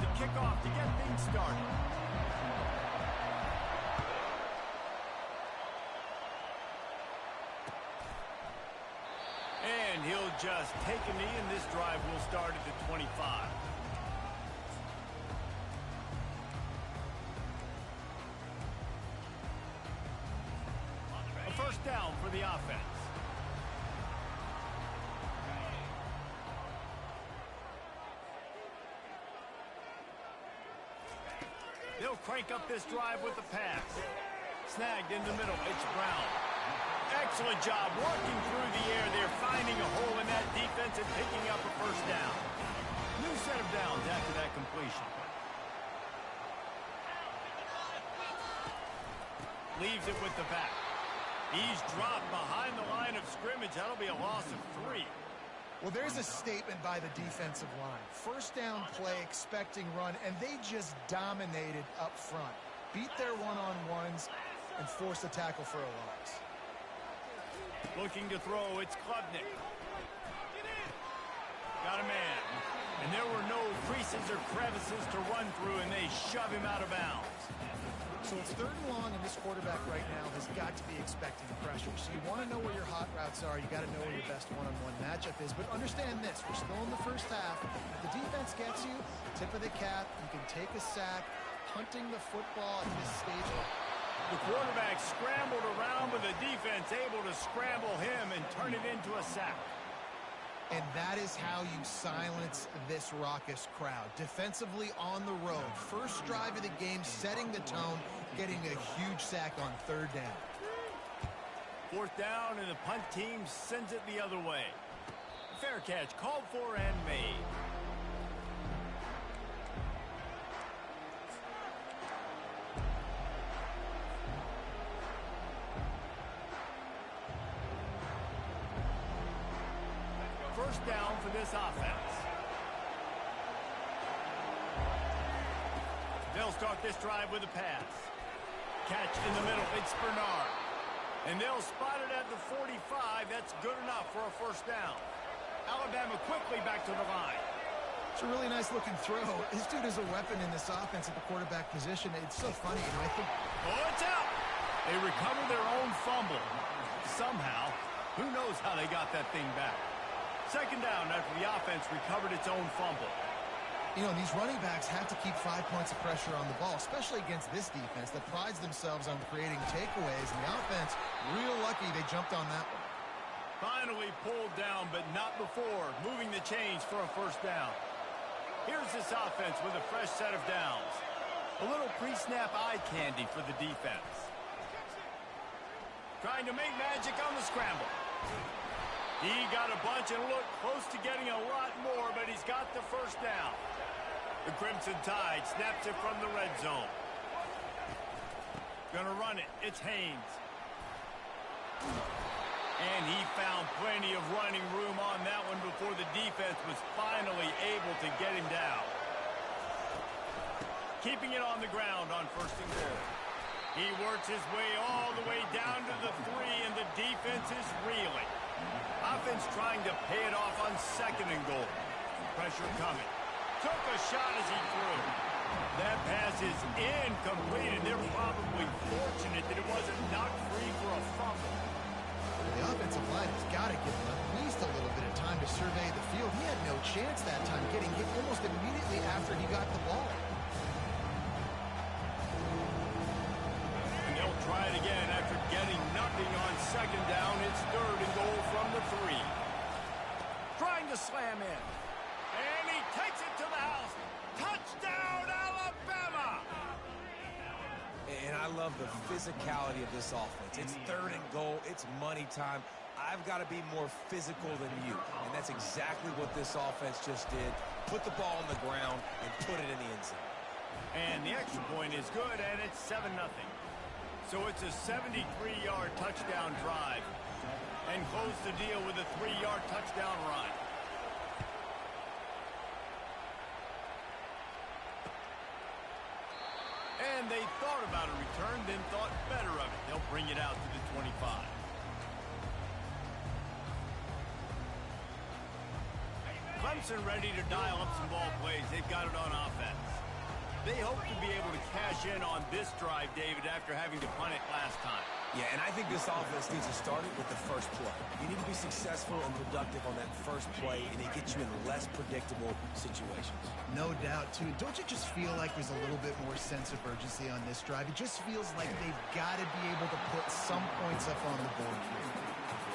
to kick off to get things started. And he'll just take a knee, and this drive will start at the 25. A first down for the offense. They'll crank up this drive with the pass. Snagged in the middle. It's Brown. Excellent job working through the air. They're finding a hole in that defense and picking up a first down. New set of downs after that completion. Leaves it with the back. He's dropped behind the line of scrimmage. That'll be a loss of 3. Well, there's a statement by the defensive line. First down play, expecting run, and they just dominated up front. Beat their one-on-ones and forced a tackle for a loss. Looking to throw, it's Klubnik. Got a man. And there were no creases or crevices to run through, and they shove him out of bounds. So it's 3rd and long, and this quarterback right now has got to be expecting pressure. So you want to know where your hot routes are. You got to know where your best one-on-one matchup is. But understand this, we're still in the first half. If the defense gets you, tip of the cap, you can take a sack. Punting the football at this stage. The quarterback scrambled around, but the defense able to scramble him and turn it into a sack. And that is how you silence this raucous crowd. Defensively on the road. First drive of the game, setting the tone, getting a huge sack on 3rd down. 4th down, and the punt team sends it the other way. Fair catch called for and made. First down for this offense. They'll start this drive with a pass. Catch in the middle. It's Bernard. And they'll spot it at the 45. That's good enough for a first down. Alabama quickly back to the line. It's a really nice looking throw. This dude is a weapon in this offense at the quarterback position. It's so funny. You know, I think... Oh, it's out. They recover their own fumble. Somehow. Who knows how they got that thing back. 2nd down after the offense recovered its own fumble. You know, these running backs have to keep 5 points of pressure on the ball, especially against this defense that prides themselves on creating takeaways. And the offense, real lucky they jumped on that one. Finally pulled down, but not before moving the chains for a first down. Here's this offense with a fresh set of downs. A little pre-snap eye candy for the defense. Trying to make magic on the scramble. He got a bunch and looked close to getting a lot more, but he's got the first down. The Crimson Tide snaps it from the red zone. Gonna run it. It's Haynes. And he found plenty of running room on that one before the defense was finally able to get him down. Keeping it on the ground on 1st and goal. He works his way all the way down to the 3, and the defense is reeling. Offense trying to pay it off on 2nd and goal. Pressure coming. Took a shot as he threw. That pass is incomplete, and they're probably fortunate that it wasn't knocked free for a fumble. The offensive line has got to give him at least a little bit of time to survey the field. He had no chance that time, getting hit almost immediately after he got the ball. And they'll try it again after getting nothing on 2nd down. It's 3rd and goal from the 3. Trying to slam in. And he takes it to the house. Touchdown, Alabama! And I love the physicality of this offense. It's 3rd and goal. It's money time. I've got to be more physical than you. And that's exactly what this offense just did. Put the ball on the ground and put it in the end zone. And the extra point is good, and it's 7-0. So it's a 73-yard touchdown drive. And close the deal with a 3-yard touchdown run. And they thought about a return, then thought better of it. They'll bring it out to the 25. Clemson ready to dial up some ball plays. They've got it on offense. They hope to be able to cash in on this drive, David, after having to punt it last time. Yeah, and I think this offense needs to start it with the first play. You need to be successful and productive on that first play, and it gets you in less predictable situations. No doubt, too. Don't you just feel like there's a little bit more sense of urgency on this drive? It just feels like they've got to be able to put some points up on the board here.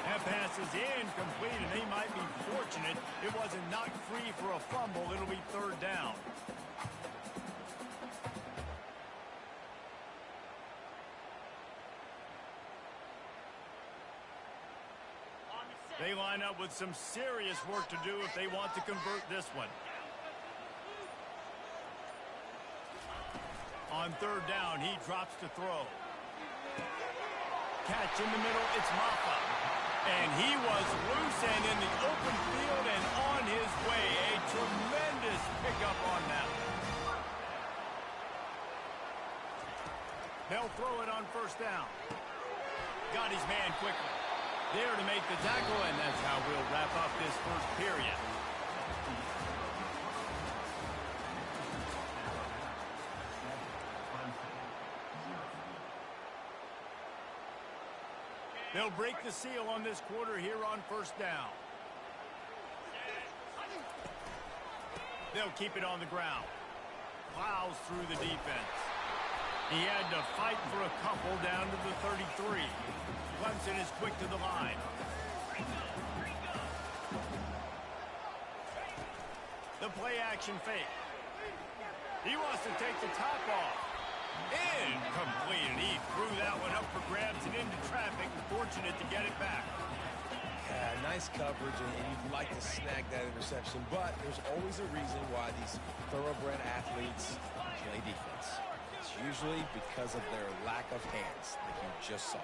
That pass is incomplete, and they might be fortunate it wasn't knocked free for a fumble. It'll be third down. They line up with some serious work to do if they want to convert this one. On third down, he drops to throw. Catch in the middle, it's Maffa. And he was loose and in the open field and on his way. A tremendous pickup on that. They'll throw it on first down. Got his man quickly. There to make the tackle, and that's how we'll wrap up this first period. They'll break the seal on this quarter here on first down. They'll keep it on the ground. Plows through the defense. He had to fight for a couple down to the 33. Clemson is quick to the line. The play action fake. He wants to take the top off. Incomplete, and he threw that one up for grabs and into traffic. Fortunate to get it back. Yeah, nice coverage, and you'd like to snag that interception, but there's always a reason why these thoroughbred athletes play defense. It's usually because of their lack of hands, like you just saw.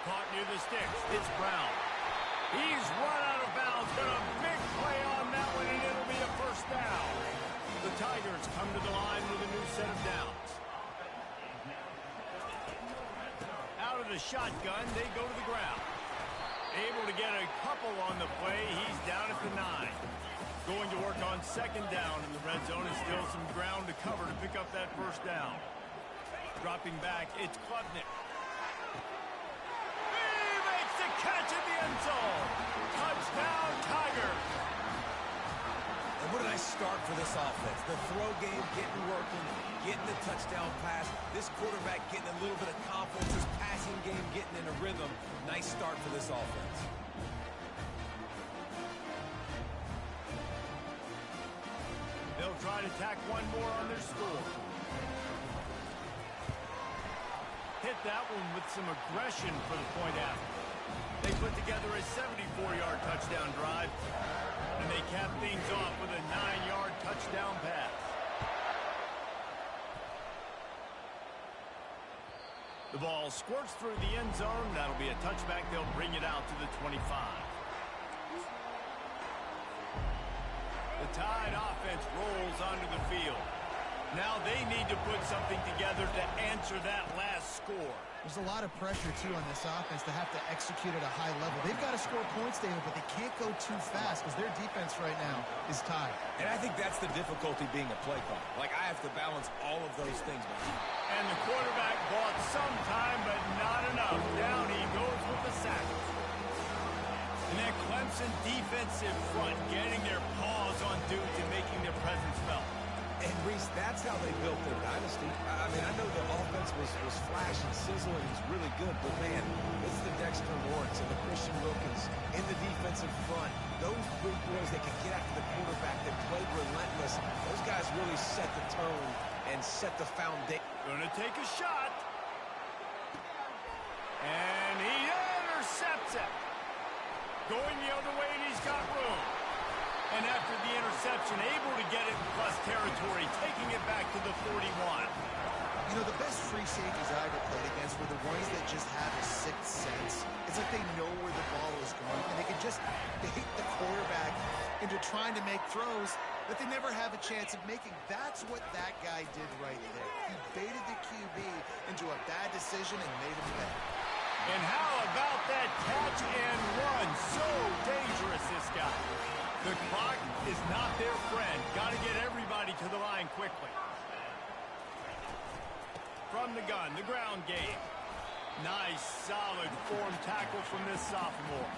Caught near the sticks. It's Brown. He's run out of bounds, but a big play on that one, and it'll be a first down. The Tigers come to the line with a new set of downs. Out of the shotgun, they go to the ground. Able to get a couple on the play. He's down at the 9. Going to work on second down in the red zone, and still some ground to cover to pick up that first down. Dropping back, it's Klubnik. He makes the catch in the end zone. Touchdown, Tigers. And what a nice start for this offense. The throw game getting working, getting the touchdown pass. This quarterback getting a little bit of confidence. His passing game getting in a rhythm. Nice start for this offense. They'll try to tack one more on their score. Hit that one with some aggression for the point after. They put together a 74-yard touchdown drive, and they cap things off with a 9-yard touchdown pass. The ball squirts through the end zone. That'll be a touchback. They'll bring it out to the 25. The Tide offense rolls onto the field. Now they need to put something together to answer that last score. There's a lot of pressure, too, on this offense to have to execute at a high level. They've got to score points, David, but they can't go too fast because their defense right now is tied. And I think that's the difficulty being a play caller. Like, I have to balance all of those things. And the quarterback bought some time, but not enough. Down he goes with the sack. And that Clemson defensive front getting their paws on dudes and making their presence felt. And, Reese, that's how they built their dynasty. I mean, I know the offense was flash and sizzle and he's really good, but, man, it's the Dexter Lawrence and the Christian Wilkins in the defensive front. Those big boys that can get after the quarterback, that play relentless, those guys really set the tone and set the foundation. Gonna take a shot. And he intercepts it. Going the other way, and he's got room. And after the interception, able to get it in plus territory, taking it back to the 41. You know, the best free safeties I ever played against were the ones that just have a sixth sense. It's like they know where the ball is going, and they can just bait the quarterback into trying to make throws that they never have a chance of making. That's what that guy did right there. He baited the QB into a bad decision and made him pay. And how about that catch and run? So dangerous, this guy. The clock is not their friend. Got to get everybody to the line quickly. From the gun, the ground game. Nice, solid form tackle from this sophomore.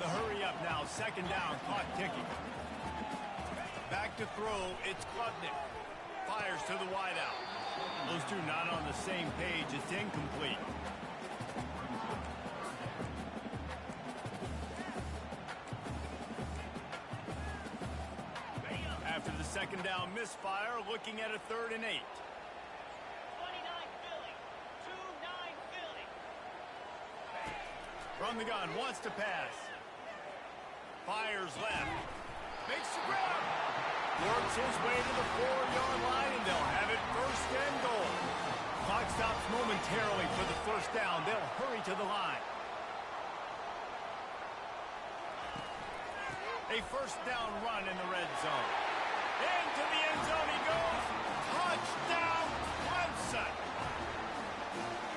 The hurry up now, second down, clock ticking. Back to throw, it's Klubnik. Fires to the wideout. Those two not on the same page, it's incomplete. After the second down misfire, looking at a 3rd and 8. From the gun, wants to pass. Fires left. Makes the grab. Works his way to the 4-yard line, and they'll have it 1st and goal. Clock stops momentarily for the 1st down. They'll hurry to the line. A 1st down run in the red zone. Into the end zone he goes. Touchdown, Clemson.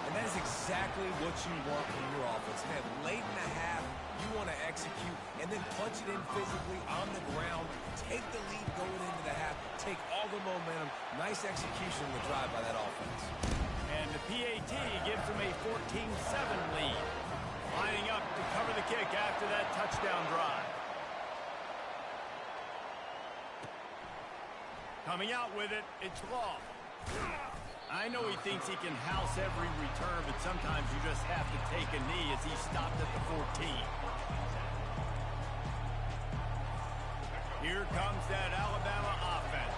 And that is exactly what you want from your offense. Man, late in the half, you want to execute and then punch it in physically on the ground. Take the lead going into the half. Take all the momentum. Nice execution of the drive by that offense. And the PAT gives them a 14-7 lead. Lining up to cover the kick after that touchdown drive. Coming out with it, it's Law. I know he thinks he can house every return, but sometimes you just have to take a knee as he stopped at the 14. Here comes that Alabama offense.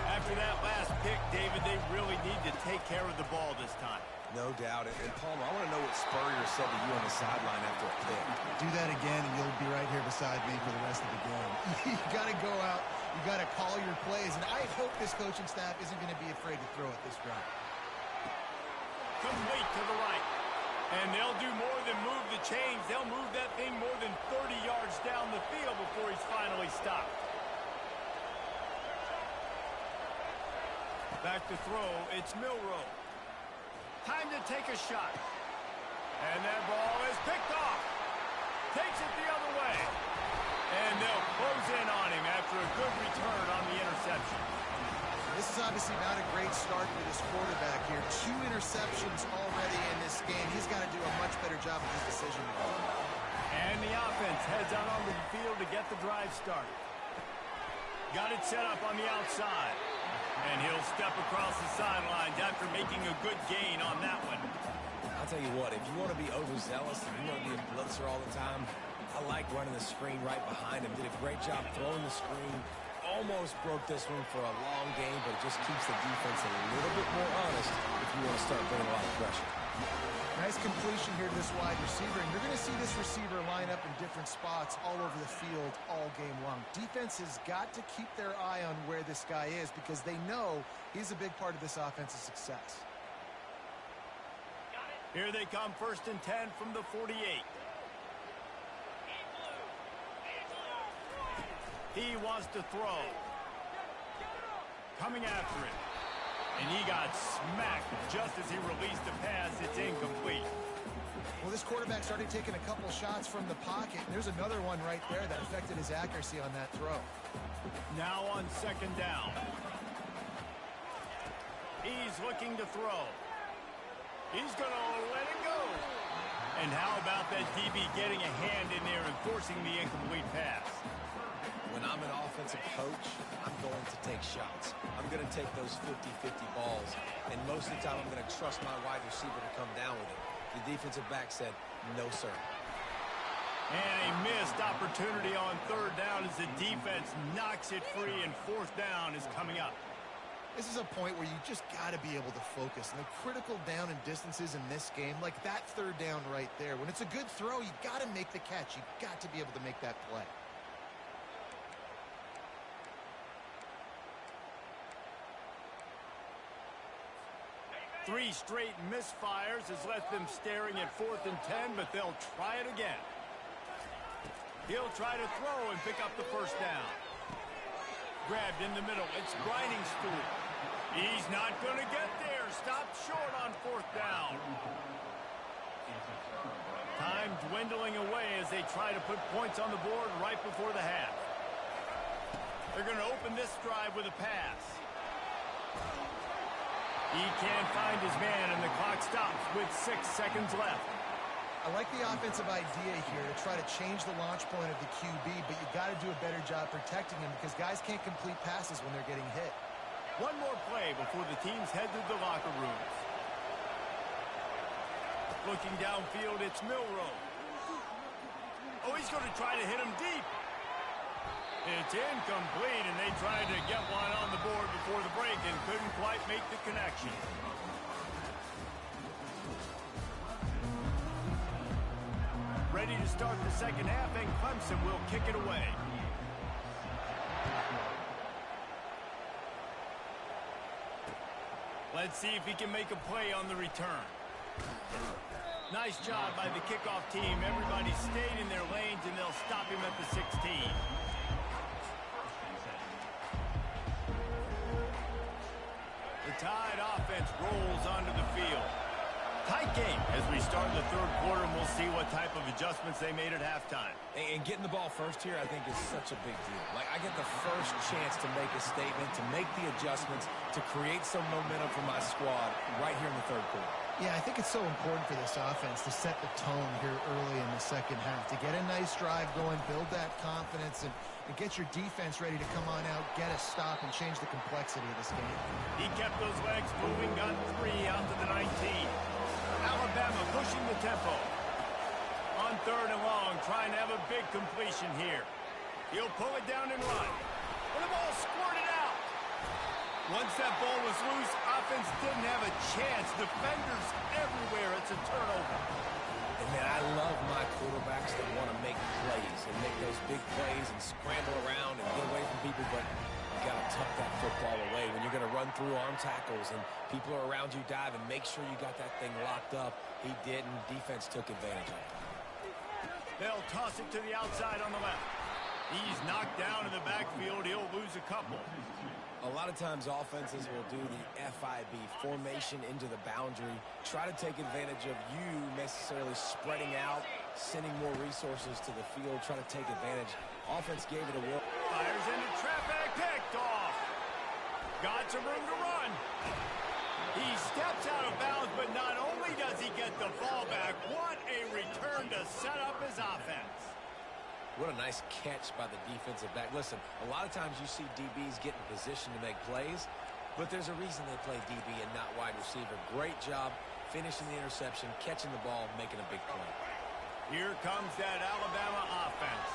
After that last pick, David, they really need to take care of the ball this time. No doubt. And Palmer, I want to know what Spurrier said to you on the sideline after a pick. Do that again, and you'll be right here beside me for the rest of the game. You got to go out. You got to call your plays, and I hope this coaching staff isn't going to be afraid to throw at this drive. Complete to the right. And they'll do more than move the chains. They'll move that thing more than 30 yards down the field before he's finally stopped. Back to throw, it's Milroe. Time to take a shot. And that ball is picked off. Takes it the other way. And they'll close in on him after a good return on the interception. This is obviously not a great start for this quarterback here. 2 interceptions already in this game. He's got to do a much better job of his decision making. And the offense heads out onto the field to get the drive started. Got it set up on the outside. And he'll step across the sidelines after making a good gain on that one. I'll tell you what, if you want to be overzealous and you want to be a blitzer all the time, I like running the screen right behind him. Did a great job throwing the screen. Almost broke this one for a long game, but it just keeps the defense a little bit more honest if you want to start putting a lot of pressure. Nice completion here to this wide receiver, and you're going to see this receiver line up in different spots all over the field all game long. Defense has got to keep their eye on where this guy is because they know he's a big part of this offense's success. Here they come, 1st and 10 from the 48. He wants to throw. Coming after it. And he got smacked just as he released the pass. It's incomplete. Well, this quarterback started taking a couple shots from the pocket, and there's another one right there that affected his accuracy on that throw. Now on 2nd down. He's looking to throw. He's going to let it go. And how about that DB getting a hand in there and forcing the incomplete pass? When I'm an offensive coach, I'm going to take shots. I'm going to take those 50-50 balls, and most of the time I'm going to trust my wide receiver to come down with it. The defensive back said, no, sir. And a missed opportunity on 3rd down as the defense knocks it free, and 4th down is coming up. This is a point where you just got to be able to focus. And the critical down and distances in this game, like that 3rd down right there, when it's a good throw, you got to make the catch. You got to be able to make that play. Three straight misfires has left them staring at 4th and 10, but they'll try it again. He'll try to throw and pick up the 1st down. Grabbed in the middle. It's Briningstool. He's not going to get there. Stopped short on 4th down. Time dwindling away as they try to put points on the board right before the half. They're going to open this drive with a pass. He can't find his man, and the clock stops with 6 seconds left. I like the offensive idea here to try to change the launch point of the QB, but you got to do a better job protecting him because guys can't complete passes when they're getting hit. One more play before the teams head to the locker rooms. Looking downfield, it's Milroe. Oh, he's going to try to hit him deep. It's incomplete, and they tried to get one on the board before the break and couldn't quite make the connection. Ready to start the second half, and Clemson will kick it away. Let's see if he can make a play on the return. Nice job by the kickoff team. Everybody stayed in their lanes, and they'll stop him at the 16. The Tide offense rolls onto the field. Tight game as we start the third quarter, and we'll see what type of adjustments they made at halftime. And getting the ball first here, I think, is such a big deal. Like, I get the first chance to make a statement, to make the adjustments, to create some momentum for my squad right here in the third quarter. Yeah, I think it's so important for this offense to set the tone here early in the second half, to get a nice drive going, build that confidence, and get your defense ready to come on out, get a stop, and change the complexity of this game. He kept those legs moving, got 3 out to the 19. Alabama pushing the tempo. On third and long, trying to have a big completion here. He'll pull it down and run. And the ball squirted out. Once that ball was loose, offense didn't have a chance. Defenders everywhere. It's a turnover. And, man, I love my quarterbacks that want to make plays and make those big plays and scramble around and get away from people, but you got to tuck that football away. When you're going to run through arm tackles and people are around you diving, make sure you got that thing locked up. He did, and defense took advantage of it. They'll toss it to the outside on the left. He's knocked down in the backfield. He'll lose a couple. A lot of times offenses will do the FIB, formation into the boundary, try to take advantage of you necessarily spreading out, sending more resources to the field, try to take advantage. Offense gave it a whirl. Fires into traffic, picked off. Got some room to run. He steps out of bounds, but not only does he get the ball back, what a return to set up his offense. What a nice catch by the defensive back. Listen, a lot of times you see DBs get in position to make plays, but there's a reason they play DB and not wide receiver. Great job finishing the interception, catching the ball, making a big play. Here comes that Alabama offense.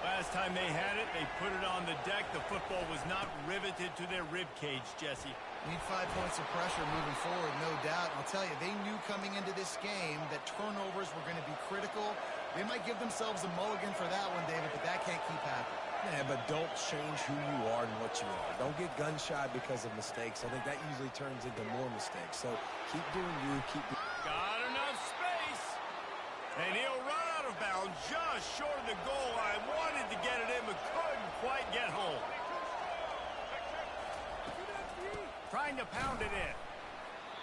Last time they had it, they put it on the deck. The football was not riveted to their rib cage, Jesse. Need 5 points of pressure moving forward, no doubt. I'll tell you, they knew coming into this game that turnovers were going to be critical. They might give themselves a mulligan for that one, David, but that can't keep happening. Yeah, but don't change who you are and what you are. Don't get gun-shy because of mistakes. I think that usually turns into more mistakes. So keep doing you, keep... Got enough space. And he'll run out of bounds just short of the goal line. Wanted to get it in, but couldn't quite get home. Trying to pound it in.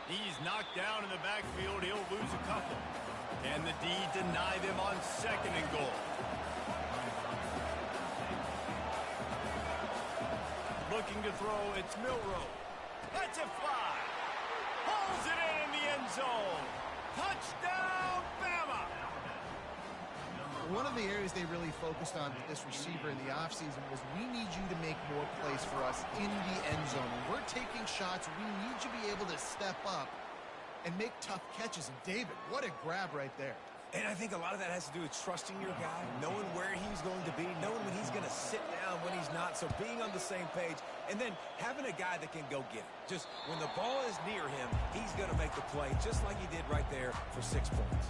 He's knocked down in the backfield. He'll lose a couple. And the D deny them on 2nd and goal. Looking to throw, it's Milroe. Lets it fly. Pulls it in the end zone. Touchdown, Bama! One of the areas they really focused on with this receiver in the offseason was we need you to make more plays for us in the end zone. When we're taking shots, we need you to be able to step up and make tough catches. And David, what a grab right there. And I think a lot of that has to do with trusting your guy, knowing where he's going to be, knowing when he's going to sit down, when he's not. So being on the same page, and then having a guy that can go get it. Just when the ball is near him, he's going to make the play, just like he did right there for 6 points.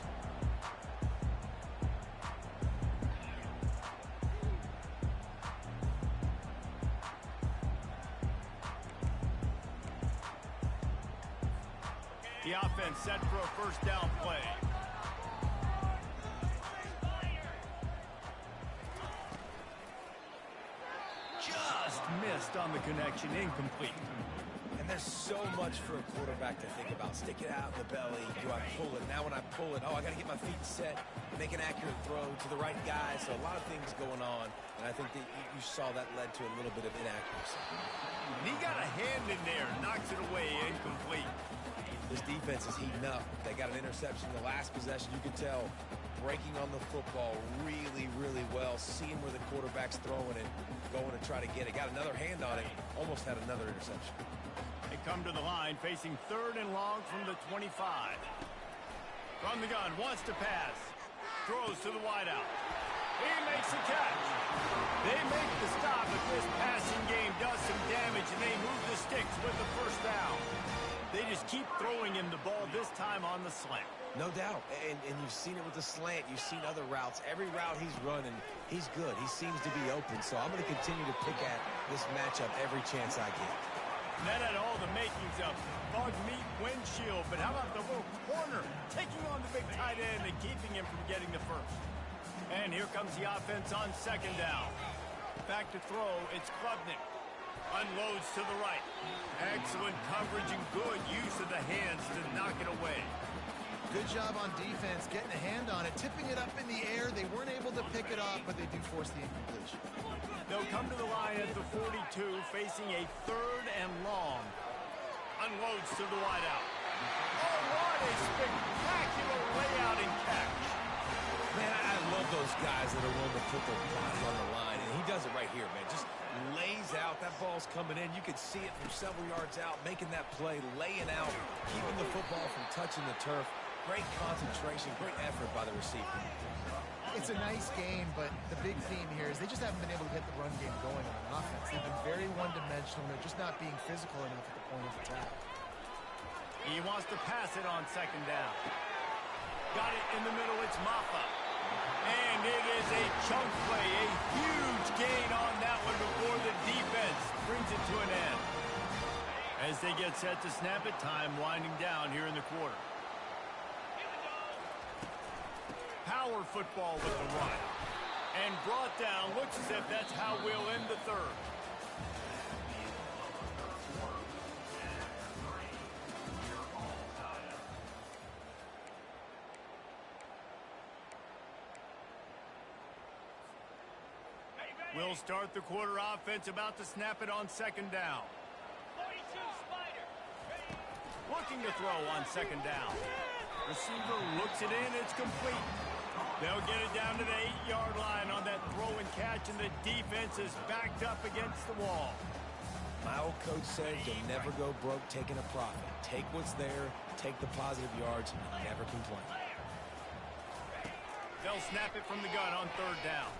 The offense set for a first down play. Just missed on the connection, incomplete. And there's so much for a quarterback to think about. Stick it out in the belly. Do I pull it? Now when I pull it, I got to get my feet set, make an accurate throw to the right guy. So a lot of things going on. And I think that you saw that led to a little bit of inaccuracy. And he got a hand in there, knocks it away, incomplete. This defense is heating up. They got an interception in the last possession. You can tell breaking on the football really, really well. Seeing where the quarterback's throwing it, going to try to get it. Got another hand on it. Almost had another interception. They come to the line, facing 3rd and long from the 25. From the gun, wants to pass. Throws to the wideout. He makes the catch. They make the stop, but this passing game does some damage, and they move the sticks with the first down. They just keep throwing him the ball, this time on the slant. No doubt. And you've seen it with the slant. You've seen other routes. Every route he's running, he's good. He seems to be open. So I'm going to continue to pick at this matchup every chance I get. That had all the makings of bug meat windshield, but how about the little corner taking on the big tight end and keeping him from getting the first? And here comes the offense on 2nd down. Back to throw, it's Klubnik. Unloads to the right. Excellent coverage and good use of the hands to knock it away. Good job on defense, getting a hand on it, tipping it up in the air. They weren't able to pick it up, but they do force the incompletion. They'll come to the line at the 42, facing a 3rd and long. Unloads to the wideout. Oh, what a spectacular layout and catch. Man, I love those guys that are willing to put their body on the line, and he does it right here, man. Just lays out. That ball's coming in. You can see it from several yards out, making that play, laying out, keeping the football from touching the turf. Great concentration, great effort by the receiver. It's a nice game, but the big theme here is they just haven't been able to get the run game going on offense. They've been very one-dimensional. They're just not being physical enough at the point of attack. He wants to pass it on 2nd down. Got it in the middle. It's Maffa. And it is a chunk play, a huge gain on that one before the defense brings it to an end. As they get set to snap it, time winding down here in the quarter. Power football with the run. And brought down, looks as if that's how we'll end the 3rd. We'll start the quarter. Offense about to snap it on 2nd down. Looking to throw on 2nd down. Receiver looks it in. It's complete. They'll get it down to the 8-yard line on that throw and catch, and the defense is backed up against the wall. My old coach said you'll never go broke taking a profit. Take what's there, take the positive yards, and never complain. They'll snap it from the gun on 3rd down.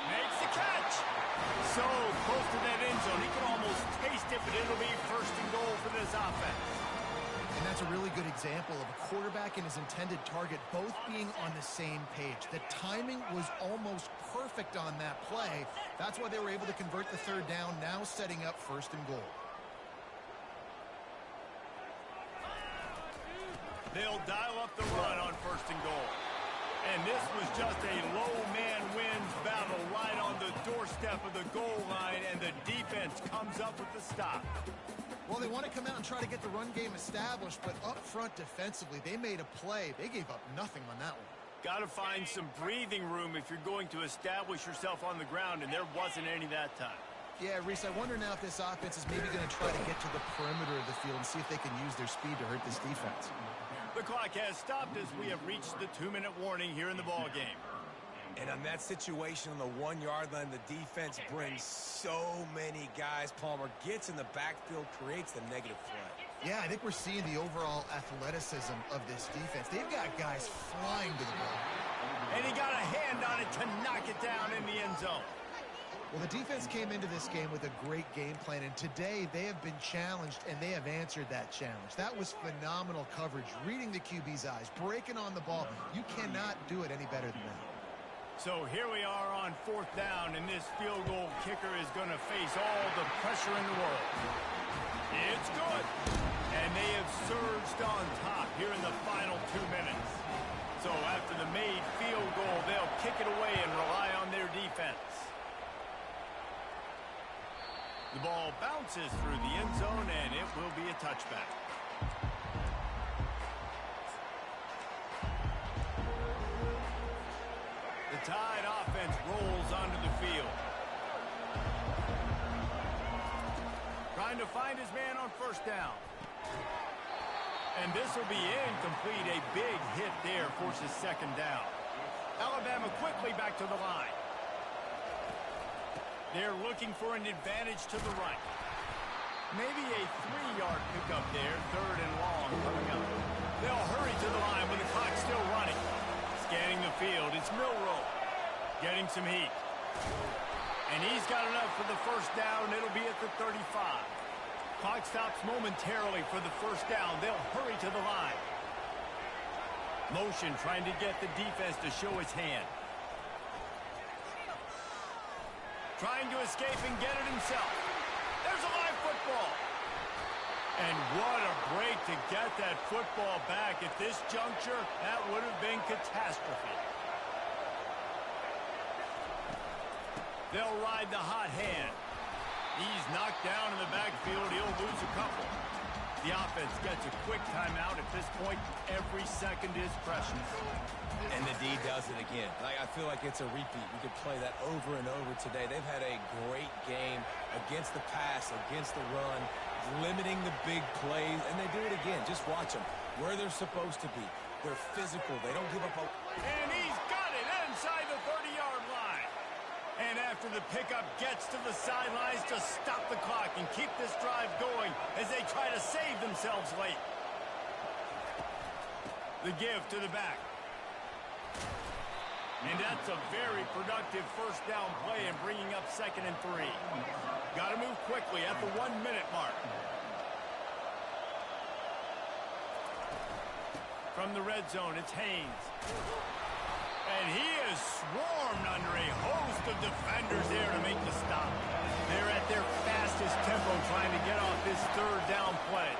Makes the catch. So close to that end zone. He can almost taste it, but it'll be 1st and goal for this offense. And that's a really good example of a quarterback and his intended target both being on the same page. The timing was almost perfect on that play. That's why they were able to convert the 3rd down, now setting up 1st and goal. They'll dial up the run on 1st and goal. And this was just a low man wins battle right on the doorstep of the goal line, and the defense comes up with the stop. Well, they want to come out and try to get the run game established, but up front defensively, they made a play. They gave up nothing on that one. Got to find some breathing room if you're going to establish yourself on the ground, and there wasn't any that time. Yeah, Reese, I wonder now if this offense is maybe going to try to get to the perimeter of the field and see if they can use their speed to hurt this defense. The clock has stopped as we have reached the 2-minute warning here in the ball game. And on that situation on the 1-yard line, the defense brings so many guys. Palmer gets in the backfield, creates the negative play. Yeah, I think we're seeing the overall athleticism of this defense. They've got guys flying to the ball. And he got a hand on it to knock it down in the end zone. Well, the defense came into this game with a great game plan, and today they have been challenged, and they have answered that challenge. That was phenomenal coverage, reading the QB's eyes, breaking on the ball. You cannot do it any better than that. So here we are on 4th down, and this field goal kicker is going to face all the pressure in the world. It's good. And they have surged on top here in the final 2 minutes. So after the made field goal, they'll kick it away and rely on their defense. The ball bounces through the end zone, and it will be a touchback. The Tide offense rolls onto the field. Trying to find his man on first down. And this will be incomplete. A big hit there forces second down. Alabama quickly back to the line. They're looking for an advantage to the right. Maybe a 3-yard pickup there, third and long coming up. They'll hurry to the line with the clock still running. Scanning the field, it's Milroe. Getting some heat. And he's got enough for the first down. It'll be at the 35. Clock stops momentarily for the first down. They'll hurry to the line. Motion trying to get the defense to show his hand. Trying to escape and get it himself. There's a live football. And what a break to get that football back. At this juncture, that would have been catastrophe. They'll ride the hot hand. He's knocked down in the backfield. He'll lose a couple. The offense gets a quick timeout. At this point, every second is precious. And the D does it again. I feel like it's a repeat. We could play that over and over today. They've had a great game against the pass, against the run, limiting the big plays, and they do it again. Just watch them. Where they're supposed to be. They're physical. They don't give up a... And he's got it inside the 30-yard line. And after the pickup gets to the sidelines to stop the clock and keep this drive going as they try to save themselves late. The give to the back. And that's a very productive first down play and bringing up 2nd and 3. Got to move quickly at the 1-minute mark. From the red zone, it's Haynes. And he is swarmed under a host of defenders there to make the stop. They're at their fastest tempo trying to get off this third down play.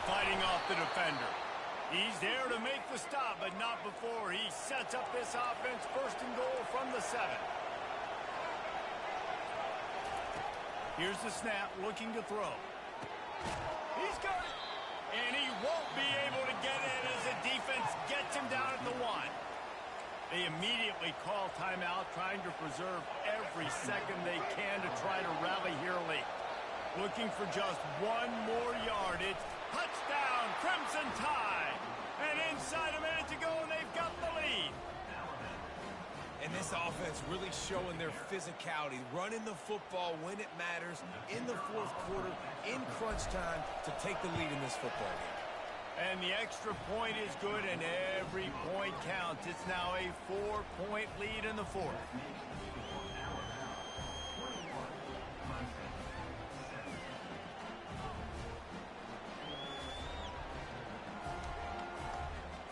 Fighting off the defender. He's there to make the stop, but not before he sets up this offense. 1st and goal from the 7. Here's the snap, looking to throw. He's got it. And he won't be able to get it as the defense gets him down at the 1. They immediately call timeout, trying to preserve every second they can to try to rally here late. Looking for just one more yard. It's touchdown, Crimson Tide. And inside a minute to go, and they've got the lead. And this offense really showing their physicality, running the football when it matters, in the 4th quarter, in crunch time, to take the lead in this football game. And the extra point is good, and every point counts. It's now a 4-point lead in the 4th.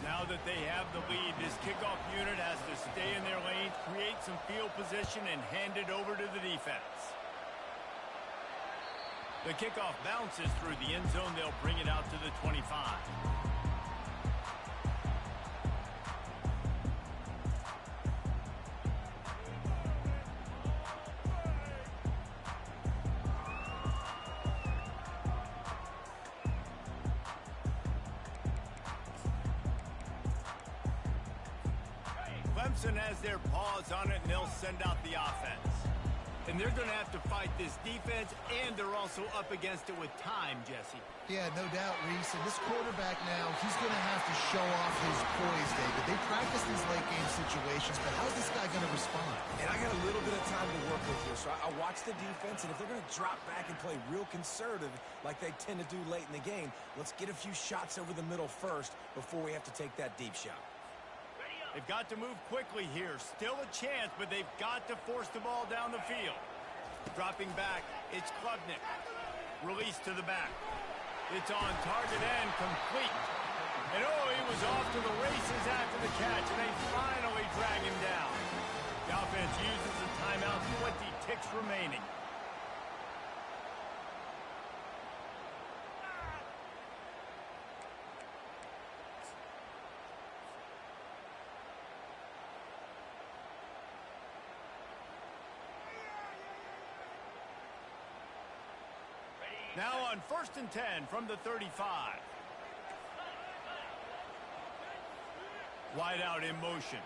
Now that they have the lead, this kickoff unit has to stay in their lane, create some field position, and hand it over to the defense. The kickoff bounces through the end zone. They'll bring it out to the 25. Clemson has their paws on it, and they'll send out the offense. And they're going to have to fight this defense, and they're also up against it with time, Jesse. Yeah, no doubt, Reese. And this quarterback now, he's going to have to show off his poise, David. They practice these late-game situations, but how's this guy going to respond? And I got a little bit of time to work with here, so I watch the defense, and if they're going to drop back and play real conservative like they tend to do late in the game, let's get a few shots over the middle first before we have to take that deep shot. They've got to move quickly here. Still a chance, but they've got to force the ball down the field. Dropping back, it's Klubnik. Release to the back. It's on target and complete. And oh, he was off to the races after the catch, and they finally drag him down. The offense uses the timeout, 20 ticks remaining. Now on 1st and 10 from the 35. Wide out in motion.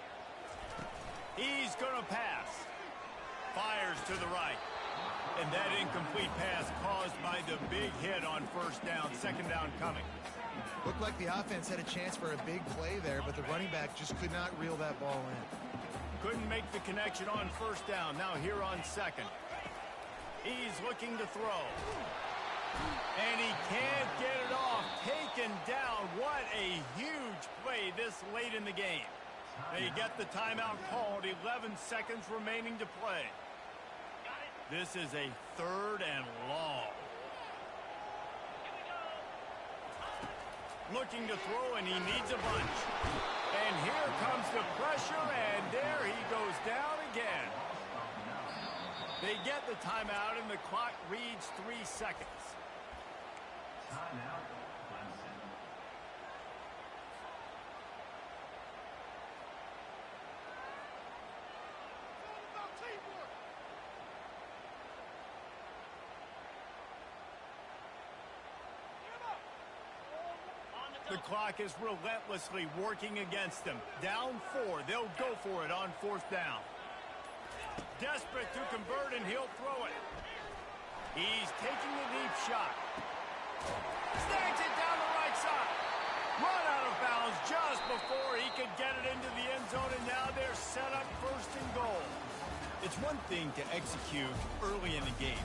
He's going to pass. Fires to the right. And that incomplete pass caused by the big hit on 1st down. 2nd down coming. Looked like the offense had a chance for a big play there, but the running back just could not reel that ball in. Couldn't make the connection on 1st down. Now here on 2nd. He's looking to throw. And he can't get it off. Taken down. What a huge play this late in the game. They get the timeout called. 11 seconds remaining to play. This is a 3rd and long. Looking to throw, and he needs a bunch. And here comes the pressure, and there he goes down again. They get the timeout, and the clock reads 3 seconds. Timeout. The clock is relentlessly working against them. Down 4. They'll go for it on 4th down. Desperate to convert, and he'll throw it. He's taking the deep shot. Snags it down the right side. Run out of bounds just before he could get it into the end zone, and now they're set up 1st and goal. It's one thing to execute early in the game.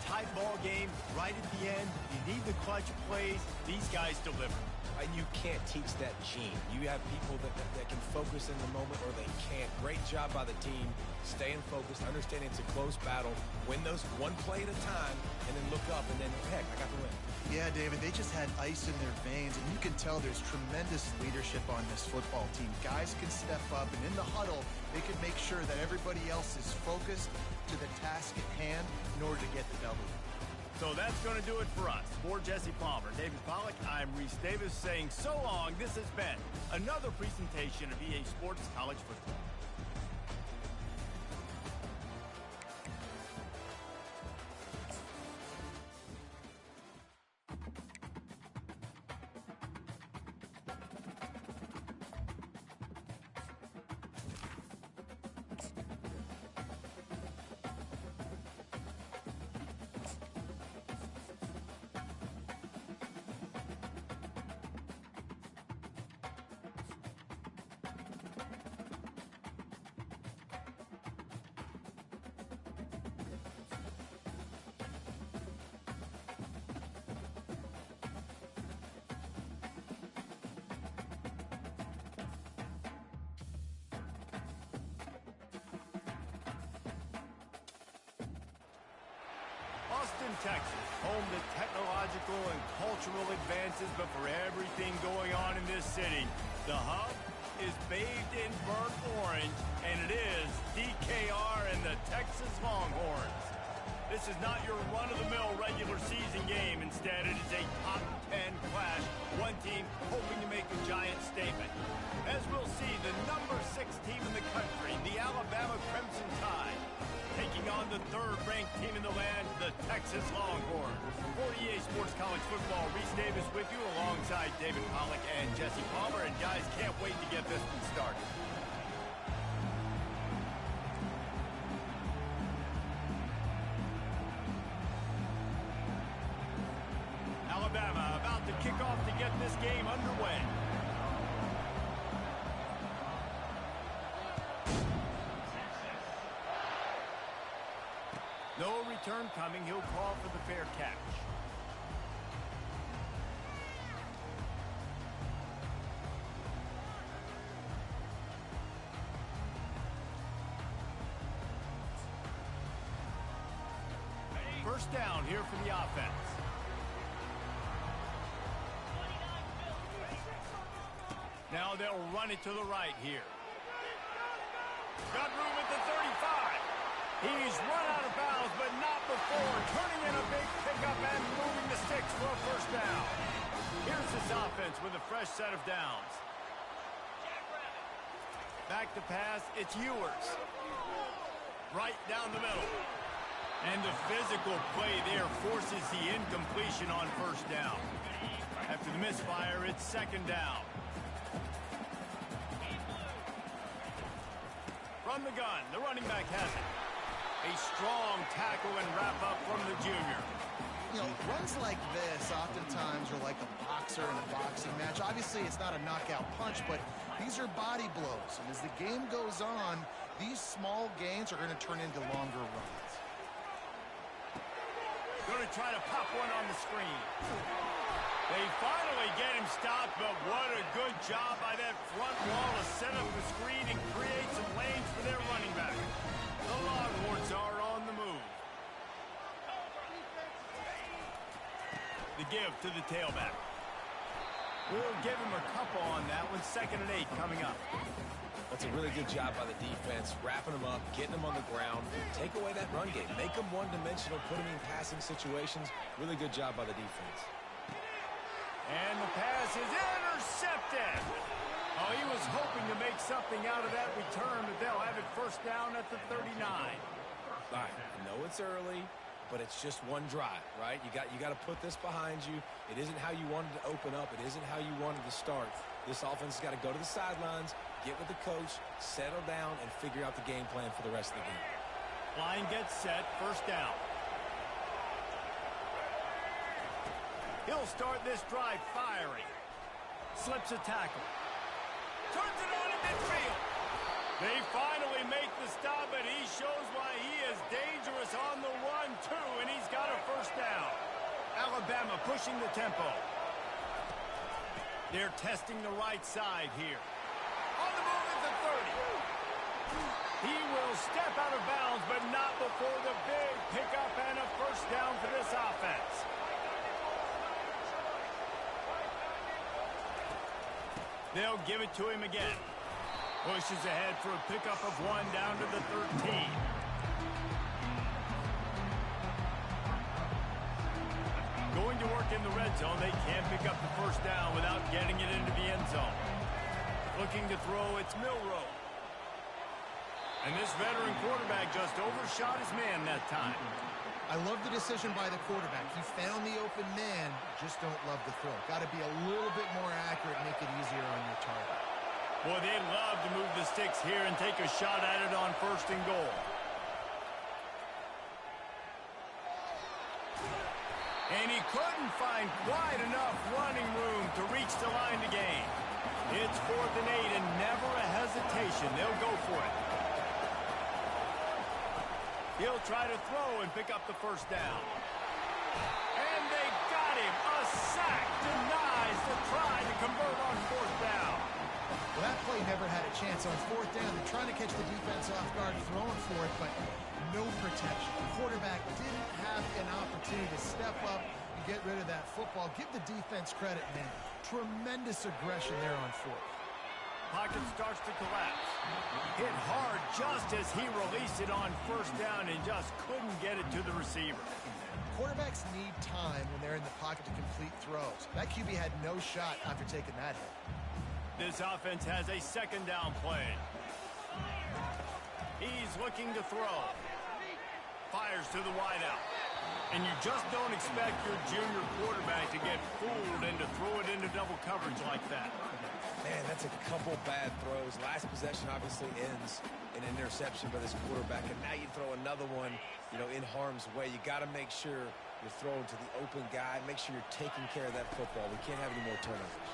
Tight ball game, right at the end. You need the clutch plays. These guys deliver. And you can't teach that gene. You have people that can focus in the moment, or they can't. Great job by the team, staying focused, understanding it's a close battle, win those one play at a time, and then look up, and then, heck, I got the win. Yeah, David, they just had ice in their veins, and you can tell there's tremendous leadership on this football team. Guys can step up, and in the huddle, they can make sure that everybody else is focused to the task at hand in order to get the W. So that's going to do it for us. For Jesse Palmer, David Pollack, I'm Reese Davis saying so long. This has been another presentation of EA Sports College Football. Austin, Texas, home to technological and cultural advances, but for everything going on in this city, the hub is bathed in burnt orange, and it is DKR and the Texas Longhorns. This is not your run-of-the-mill regular season game. Instead, it is a top 10 clash, one team hoping to make a giant statement. As we'll see, the number 6 team in the country, the Alabama Crimson Tide, taking on the 3rd-ranked team in the land, the Texas Longhorns. For EA Sports College Football, Reese Davis with you alongside David Pollack and Jesse Palmer. And guys, can't wait to get this one started. Alabama about to kick off to get this game underway. No return coming. He'll call for the fair catch. First down here for the offense. Now they'll run it to the right here. Got room at the 35. He's run out of bounds, but not before. Turning in a big pickup and moving the sticks for a first down. Here's this offense with a fresh set of downs. Back to pass, it's Ewers. Right down the middle. And the physical play there forces the incompletion on first down. After the misfire, it's second down. From the gun, the running back has it. A strong tackle and wrap up from the junior. You know, runs like this oftentimes are like a boxer in a boxing match. Obviously, it's not a knockout punch, but these are body blows. And as the game goes on, these small gains are going to turn into longer runs. Going to try to pop one on the screen. They finally get him stopped, but what a good job by that front wall to set up the screen and create some lanes for their running back. The Longhorns are on the move. The give to the tailback. We'll give him a couple on that one. 2nd and 8 coming up. That's a really good job by the defense, wrapping them up, getting them on the ground. Take away that run game. Make them one-dimensional, put them in passing situations. Really good job by the defense. And the pass is intercepted. Oh, he was hoping to make something out of that return, but they'll have it first down at the 39. All right, I know it's early, but it's just one drive, right? You got to put this behind you. It isn't how you wanted to open up. It isn't how you wanted to start. This offense has got to go to the sidelines, get with the coach, settle down, and figure out the game plan for the rest of the game. Line gets set, first down. He'll start this drive firing. Slips a tackle. Turns it on in midfield. They finally make the stop, and he shows why he is dangerous on the run, too, and he's got a first down. Alabama pushing the tempo. They're testing the right side here. On the move at the 30. He will step out of bounds, but not before the big pickup and a first down for this offense. They'll give it to him again. Pushes ahead for a pickup of 1 down to the 13. Going to work in the red zone. They can't pick up the first down without getting it into the end zone. Looking to throw, it's Milroe. And this veteran quarterback just overshot his man that time. I love the decision by the quarterback. He found the open man, just don't love the throw. Got to be a little bit more accurate, make it easier on your target. Boy, they'd love to move the sticks here and take a shot at it on 1st and goal. And he couldn't find quite enough running room to reach the line to gain. It's 4th and 8 and never a hesitation. They'll go for it. He'll try to throw and pick up the first down. And they got him. A sack denies the try to convert on 4th down. Well, that play never had a chance. On 4th down, they're trying to catch the defense off guard, throwing for it, but no protection. The quarterback didn't have an opportunity to step up and get rid of that football. Give the defense credit, man. Tremendous aggression there on 4th. Pocket starts to collapse. Hit hard just as he released it on 1st down and just couldn't get it to the receiver. Quarterbacks need time when they're in the pocket to complete throws. That QB had no shot after taking that hit. This offense has a 2nd down play. He's looking to throw. Fires to the wideout. And you just don't expect your junior quarterback to get fooled and to throw it into double coverage like that. Man, that's a couple bad throws. Last possession obviously ends in an interception by this quarterback, and now you throw another one, you know, in harm's way. You got to make sure you're throwing to the open guy. Make sure you're taking care of that football. We can't have any more turnovers.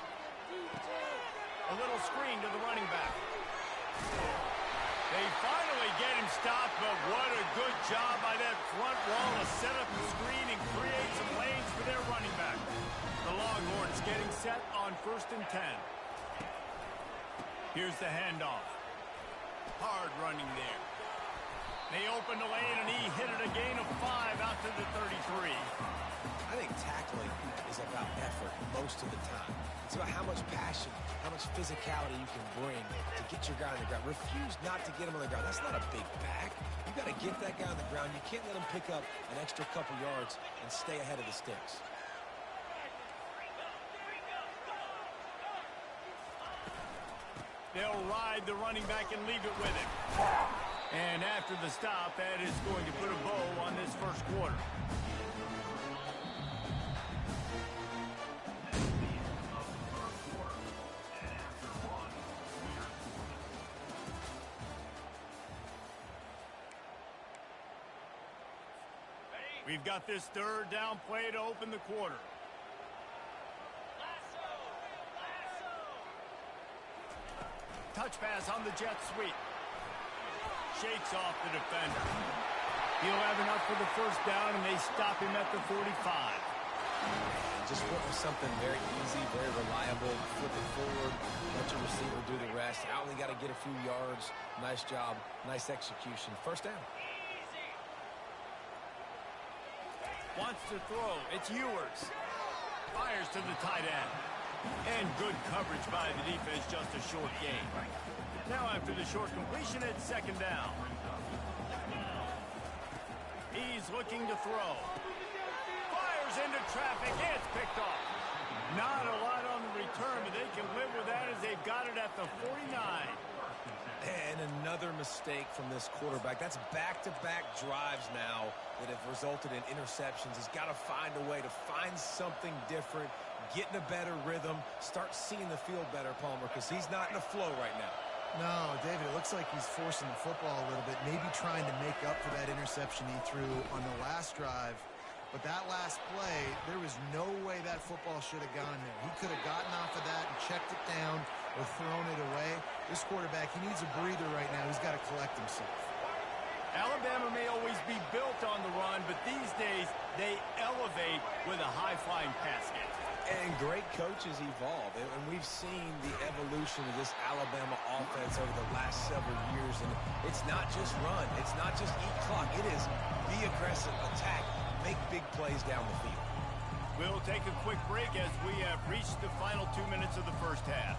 A little screen to the running back. They finally get him stopped, but what a good job by that front wall to set up the screen and create some lanes for their running back. The Longhorns getting set on 1st and 10. Here's the handoff. Hard running there. They opened the lane, and he hit it a gain of 5 out to the 33. I think tackling is about effort most of the time. It's about how much passion, how much physicality you can bring to get your guy on the ground. Refuse not to get him on the ground. That's not a big back. You got to get that guy on the ground. You can't let him pick up an extra couple yards and stay ahead of the sticks. They'll ride the running back and leave it with him. And after the stop, that is going to put a bow on this first quarter. We've got this third down play to open the quarter. Touch pass on the jet sweep. Shakes off the defender. He'll have enough for the first down, and they stop him at the 45. Just went with something very easy, very reliable. Flip it forward, let your receiver do the rest. I only got to get a few yards. Nice job, nice execution. First down. Wants to throw. It's Ewers. Fires to the tight end. And good coverage by the defense, just a short gain. Now after the short completion, it's second down. He's looking to throw. Fires into traffic. It's picked off. Not a lot on the return, but they can live with that as they've got it at the 49. And another mistake from this quarterback. That's back-to-back drives now that have resulted in interceptions. He's got to find a way to find something different, get in a better rhythm, start seeing the field better, Palmer, because he's not in the flow right now. No, David, it looks like he's forcing the football a little bit, maybe trying to make up for that interception he threw on the last drive. But that last play, there was no way that football should have gone there. He could have gotten off of that and checked it down or thrown it away. This quarterback, he needs a breather right now. He's got to collect himself. Alabama may always be built on the run, but these days they elevate with a high-flying pass game. And great coaches evolve, and we've seen the evolution of this Alabama offense over the last several years. And it's not just run, it's not just eat clock. It is be aggressive, attack, make big plays down the field. We'll take a quick break as we have reached the final 2 minutes of the first half.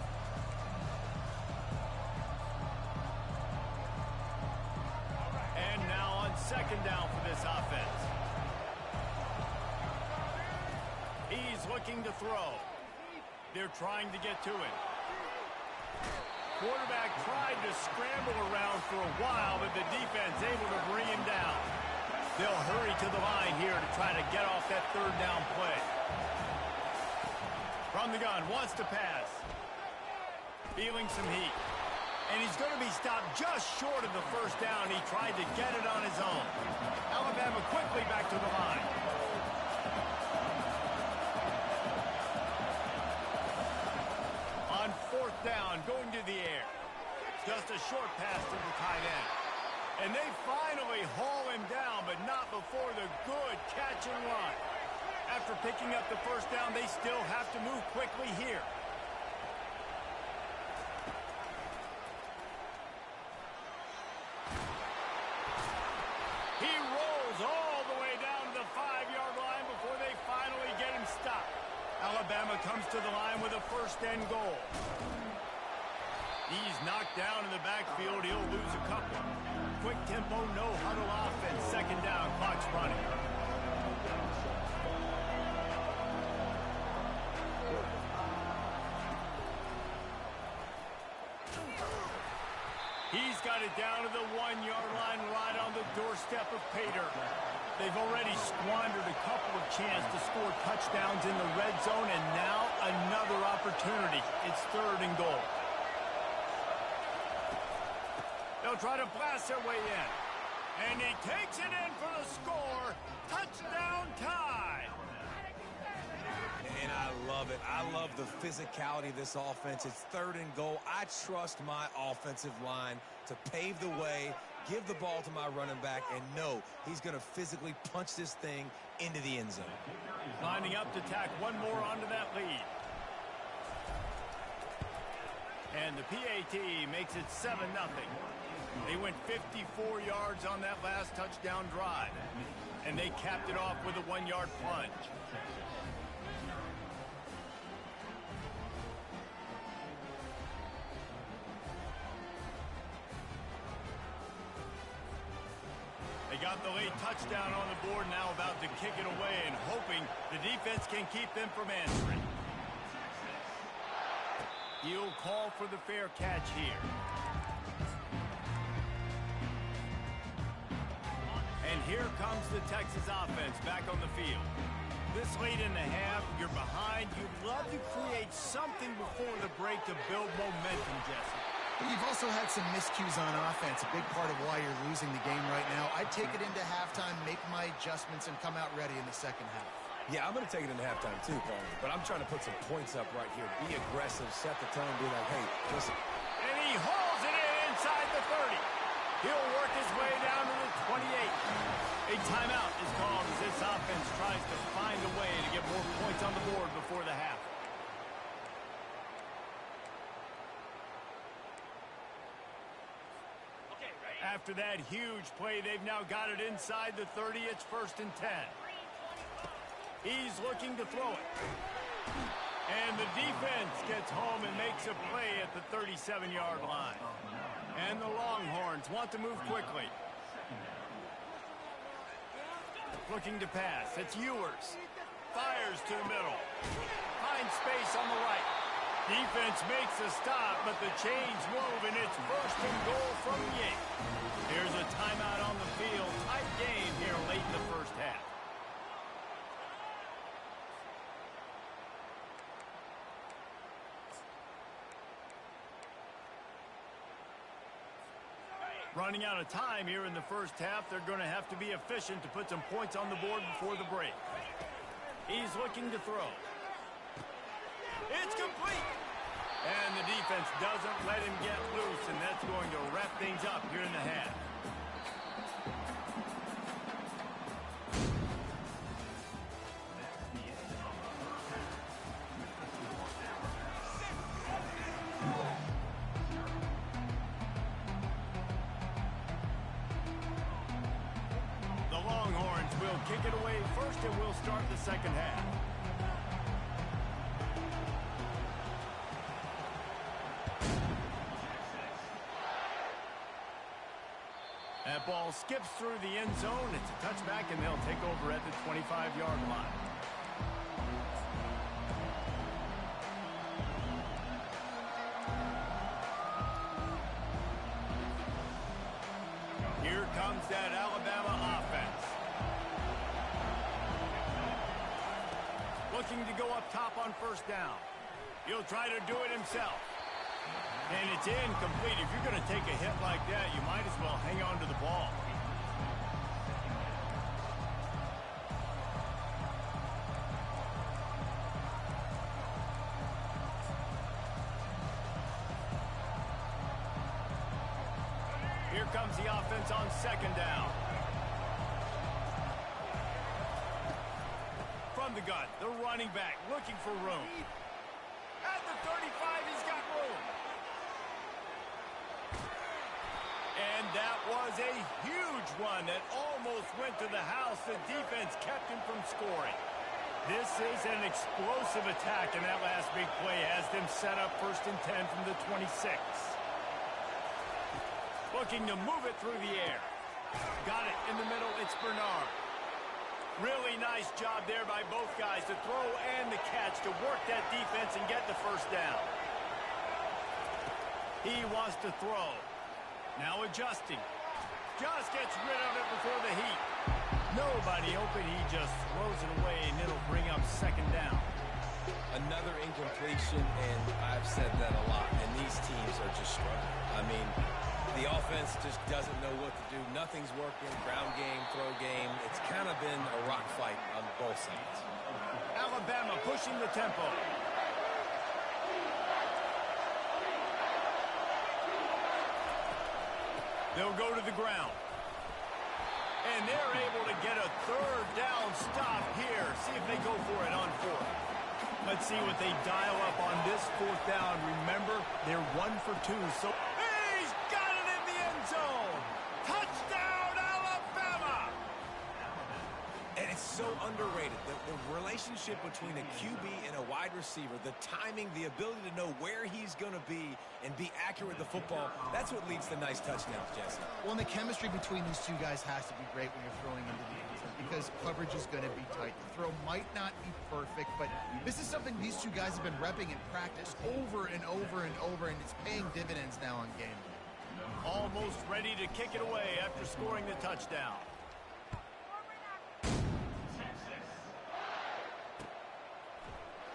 And now on second down for this offense. He's looking to throw. They're trying to get to him. Quarterback tried to scramble around for a while, but the defense able to bring him down. They'll hurry to the line here to try to get off that third down play. From the gun, wants to pass. Feeling some heat. And he's going to be stopped just short of the first down. He tried to get it on his own. Alabama quickly back to the line. On fourth down, going to the air. Just a short pass to the tight end. And they finally haul him down, but not before the good catch and run. After picking up the first down, they still have to move quickly here. He rolls all the way down to the 5-yard line before they finally get him stopped. Alabama comes to the line with a first and goal. He's knocked down in the backfield. He'll lose a couple. Quick tempo, no huddle offense. Second down, clock's running. He's got it down to the 1-yard line right on the doorstep of Pater. They've already squandered a couple of chances to score touchdowns in the red zone, and now another opportunity. It's third and goal. They'll try to blast their way in. And he takes it in for the score. Touchdown tie. And I love it. I love the physicality of this offense. It's third and goal. I trust my offensive line to pave the way, give the ball to my running back, and know he's going to physically punch this thing into the end zone. Lining up to tack one more onto that lead. And the PAT makes it 7-0. They went 54 yards on that last touchdown drive. And they capped it off with a 1-yard plunge. They got the late touchdown on the board, now about to kick it away and hoping the defense can keep them from answering. He'll call for the fair catch here. here comes the Texas offense back on the field. This late in the half, you're behind. You'd love to create something before the break to build momentum, Jesse. You've also had some miscues on offense, a big part of why you're losing the game right now. I'd take it into halftime, make my adjustments, and come out ready in the second half. Yeah, I'm going to take it into halftime too, Paul. But I'm trying to put some points up right here. Be aggressive, set the tone, be like, hey, listen. And he hauls it in inside the 30. He'll work his way down to the 28. A timeout is called as this offense tries to find a way to get more points on the board before the half. After that huge play, they've now got it inside the 30. It's 1st and 10. He's looking to throw it. And the defense gets home and makes a play at the 37-yard line. And the Longhorns want to move quickly. Looking to pass. It's Ewers. Fires to the middle. Finds space on the right. Defense makes a stop, but the chains move, and it's 1st and goal from the 8. Here's a timeout on the field. Tight game here late in the first half. Running out of time here in the first half. They're going to have to be efficient to put some points on the board before the break. He's looking to throw. It's complete. And the defense doesn't let him get loose, and that's going to wrap things up here in the half. Kick it away first, and we'll start the second half. That ball skips through the end zone. It's a touchback, and they'll take over at the 25-yard line. Here comes that Alabama offense. Looking to go up top on 1st down. He'll try to do it himself. And it's incomplete. If you're going to take a hit like that, you might as well hang on to the ball. Here comes the offense on 2nd down. From the gun, the running back looking for room. At the 35, he's got room. And that was a huge run that almost went to the house. The defense kept him from scoring. This is an explosive attack, and that last big play has them set up 1st and 10 from the 26. Looking to move it through the air. Got it in the middle. It's Bernard. Really nice job there by both guys to throw and the catch to work that defense and get the 1st down. He wants to throw. Now adjusting. Just gets rid of it before the heat. Nobody open. He just throws it away, and it'll bring up 2nd down. Another incompletion, and I've said that a lot, and these teams are just struggling. I mean, the offense just doesn't know what to do. Nothing's working. Ground game, throw game. It's kind of been a rock fight on both sides. Alabama pushing the tempo. They'll go to the ground. And they're able to get a 3rd down stop here. See if they go for it on 4th. Let's see what they dial up on this 4th down. Remember, they're 1 for 2. So he's got it in the end zone. Touchdown, Alabama! And it's so underrated. The relationship between a QB and a wide receiver, the timing, the ability to know where he's going to be and be accurate with the football, that's what leads to nice touchdowns, Jesse. Well, and the chemistry between these two guys has to be great when you're throwing into the end zone because coverage is going to be tight. The throw might not be perfect, but this is something these two guys have been repping in practice over and over and over, and it's paying dividends now on game day. Almost ready to kick it away after scoring the touchdown.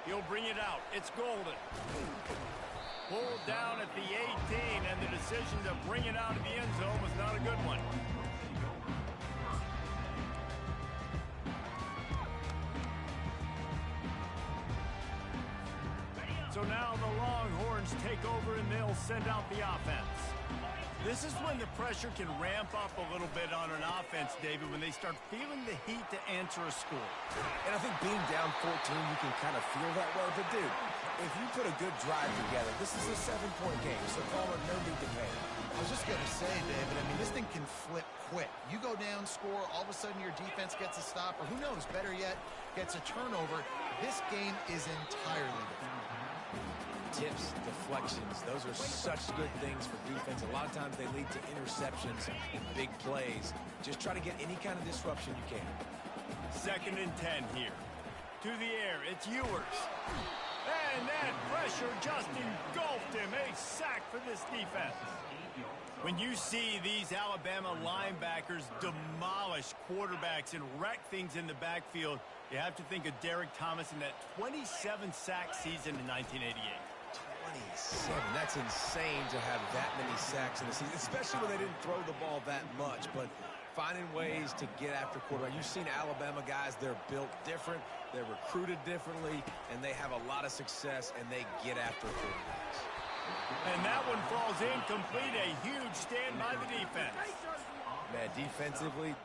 He'll bring it out. It's Golden. Pulled down at the 18, and the decision to bring it out of the end zone was not a good one. So now the Longhorns take over, and they'll send out the offense. This is when the pressure can ramp up a little bit on an offense, David, when they start feeling the heat to answer a score. And I think being down 14, you can kind of feel that way. But, dude, if you put a good drive together, this is a 7-point game, so Palmer, no need to pay. I was just going to say, David, I mean, this thing can flip quick. You go down, score, all of a sudden your defense gets a stop, or who knows, better yet, gets a turnover. This game is entirely different. Tips, deflections, those are such good things for defense. A lot of times they lead to interceptions and big plays. Just try to get any kind of disruption you can. 2nd and 10 here. To the air, it's Ewers. And that pressure just engulfed him. A sack for this defense. When you see these Alabama linebackers demolish quarterbacks and wreck things in the backfield, you have to think of Derek Thomas in that 27-sack season in 1988. 27. That's insane to have that many sacks in a season, especially when they didn't throw the ball that much. But finding ways to get after quarterback. You've seen Alabama guys, they're built different, they're recruited differently, and they have a lot of success, and they get after quarterbacks. And that one falls incomplete. A huge stand by the defense. Man, defensively,